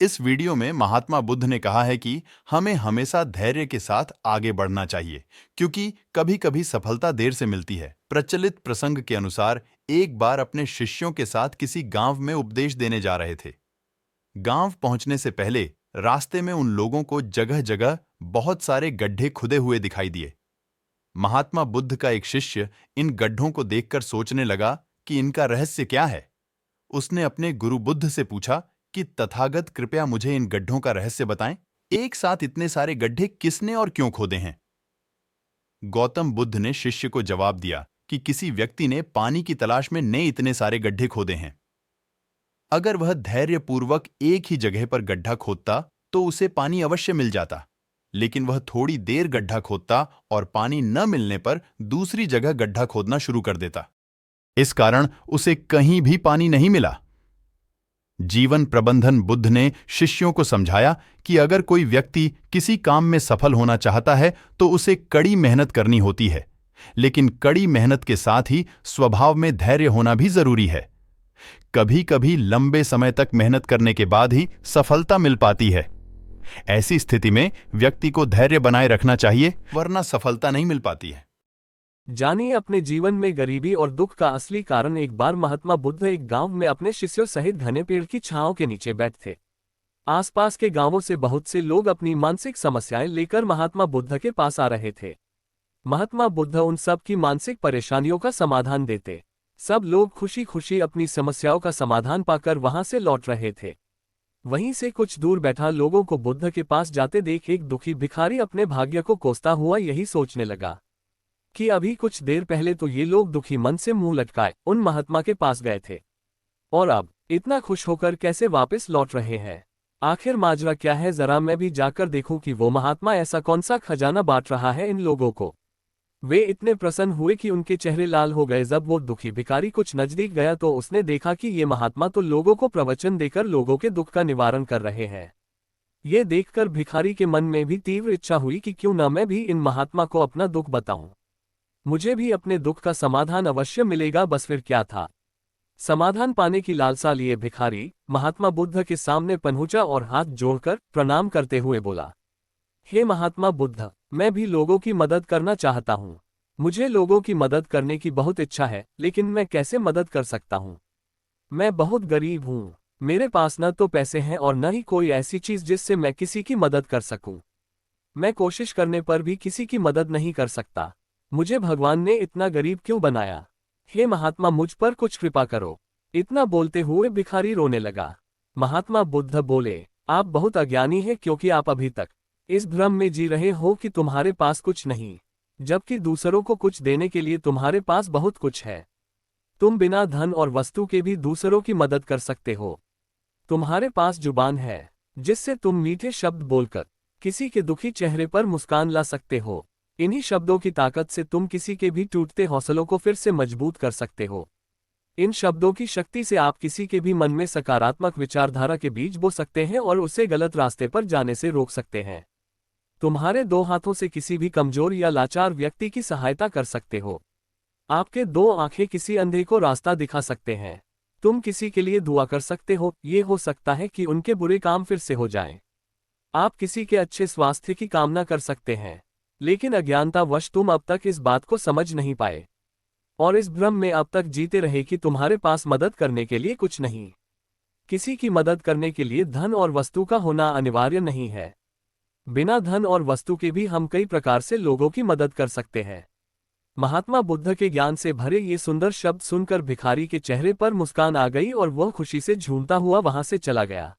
इस वीडियो में महात्मा बुद्ध ने कहा है कि हमें हमेशा धैर्य के साथ आगे बढ़ना चाहिए, क्योंकि कभी-कभी सफलता देर से मिलती है। प्रचलित प्रसंग के अनुसार एक बार अपने शिष्यों के साथ किसी गांव में उपदेश देने जा रहे थे। गांव पहुंचने से पहले रास्ते में उन लोगों को जगह-जगह बहुत सारे गड्ढे खुदे हुए दिखाई दिए। महात्मा बुद्ध का एक शिष्य इन गड्ढों को देखकर सोचने लगा कि इनका रहस्य क्या है। उसने अपने गुरु बुद्ध से पूछा कि तथागत कृपया मुझे इन गड्ढों का रहस्य बताएं। एक साथ इतने सारे गड्ढे किसने और क्यों खोदे हैं? गौतम बुद्ध ने शिष्य को जवाब दिया कि किसी व्यक्ति ने पानी की तलाश में नए इतने सारे गड्ढे खोदे हैं। अगर वह धैर्यपूर्वक एक ही जगह पर गड्ढा खोदता तो उसे पानी अवश्य मिल जाता, लेकिन वह थोड़ी देर गड्ढा खोदता और पानी न मिलने पर दूसरी जगह गड्ढा खोदना शुरू कर देता। इस कारण उसे कहीं भी पानी नहीं मिला। जीवन प्रबंधन बुद्ध ने शिष्यों को समझाया कि अगर कोई व्यक्ति किसी काम में सफल होना चाहता है तो उसे कड़ी मेहनत करनी होती है, लेकिन कड़ी मेहनत के साथ ही स्वभाव में धैर्य होना भी जरूरी है। कभी-कभी लंबे समय तक मेहनत करने के बाद ही सफलता मिल पाती है। ऐसी स्थिति में व्यक्ति को धैर्य बनाए रखना चाहिए, वरना सफलता नहीं मिल पाती है। जानिए अपने जीवन में गरीबी और दुख का असली कारण। एक बार महात्मा बुद्ध एक गांव में अपने शिष्यों सहित घने पेड़ की छांव के नीचे बैठे थे। आसपास के गांवों से बहुत से लोग अपनी मानसिक समस्याएं लेकर महात्मा बुद्ध के पास आ रहे थे। महात्मा बुद्ध उन सब की मानसिक परेशानियों का समाधान देते। सब लोग खुशी खुशी अपनी समस्याओं का समाधान पाकर वहां से लौट रहे थे। वहीं से कुछ दूर बैठा लोगों को बुद्ध के पास जाते देख एक दुखी भिखारी अपने भाग्य को कोसता हुआ यही सोचने लगा कि अभी कुछ देर पहले तो ये लोग दुखी मन से मुंह लटकाए उन महात्मा के पास गए थे, और अब इतना खुश होकर कैसे वापस लौट रहे हैं। आखिर माजरा क्या है, जरा मैं भी जाकर देखूं कि वो महात्मा ऐसा कौन सा खजाना बांट रहा है इन लोगों को। वे इतने प्रसन्न हुए कि उनके चेहरे लाल हो गए। जब वो दुखी भिखारी कुछ नजदीक गया तो उसने देखा कि ये महात्मा तो लोगों को प्रवचन देकर लोगों के दुख का निवारण कर रहे हैं। ये देखकर भिखारी के मन में भी तीव्र इच्छा हुई कि क्यों न मैं भी इन महात्मा को अपना दुख बताऊं, मुझे भी अपने दुख का समाधान अवश्य मिलेगा। बस फिर क्या था, समाधान पाने की लालसा लिए भिखारी महात्मा बुद्ध के सामने पहुंचा और हाथ जोड़कर प्रणाम करते हुए बोला, हे महात्मा बुद्ध, मैं भी लोगों की मदद करना चाहता हूँ। मुझे लोगों की मदद करने की बहुत इच्छा है, लेकिन मैं कैसे मदद कर सकता हूँ? मैं बहुत गरीब हूँ। मेरे पास न तो पैसे हैं और न ही कोई ऐसी चीज जिससे मैं किसी की मदद कर सकूं। मैं कोशिश करने पर भी किसी की मदद नहीं कर सकता। मुझे भगवान ने इतना गरीब क्यों बनाया? हे महात्मा, मुझ पर कुछ कृपा करो। इतना बोलते हुए भिखारी रोने लगा। महात्मा बुद्ध बोले, आप बहुत अज्ञानी हैं, क्योंकि आप अभी तक इस भ्रम में जी रहे हो कि तुम्हारे पास कुछ नहीं, जबकि दूसरों को कुछ देने के लिए तुम्हारे पास बहुत कुछ है। तुम बिना धन और वस्तु के भी दूसरों की मदद कर सकते हो। तुम्हारे पास जुबान है जिससे तुम मीठे शब्द बोलकर किसी के दुखी चेहरे पर मुस्कान ला सकते हो। इन्हीं शब्दों की ताकत से तुम किसी के भी टूटते हौसलों को फिर से मजबूत कर सकते हो। इन शब्दों की शक्ति से आप किसी के भी मन में सकारात्मक विचारधारा के बीज बो सकते हैं और उसे गलत रास्ते पर जाने से रोक सकते हैं। तुम्हारे दो हाथों से किसी भी कमजोर या लाचार व्यक्ति की सहायता कर सकते हो। आपके दो आंखें किसी अंधे को रास्ता दिखा सकते हैं। तुम किसी के लिए दुआ कर सकते हो, ये हो सकता है कि उनके बुरे काम फिर से हो जाएं। आप किसी के अच्छे स्वास्थ्य की कामना कर सकते हैं, लेकिन अज्ञानतावश तुम अब तक इस बात को समझ नहीं पाए और इस भ्रम में अब तक जीते रहे कि तुम्हारे पास मदद करने के लिए कुछ नहीं। किसी की मदद करने के लिए धन और वस्तु का होना अनिवार्य नहीं है। बिना धन और वस्तु के भी हम कई प्रकार से लोगों की मदद कर सकते हैं। महात्मा बुद्ध के ज्ञान से भरे ये सुंदर शब्द सुनकर भिखारी के चेहरे पर मुस्कान आ गई और वह खुशी से झूमता हुआ वहां से चला गया।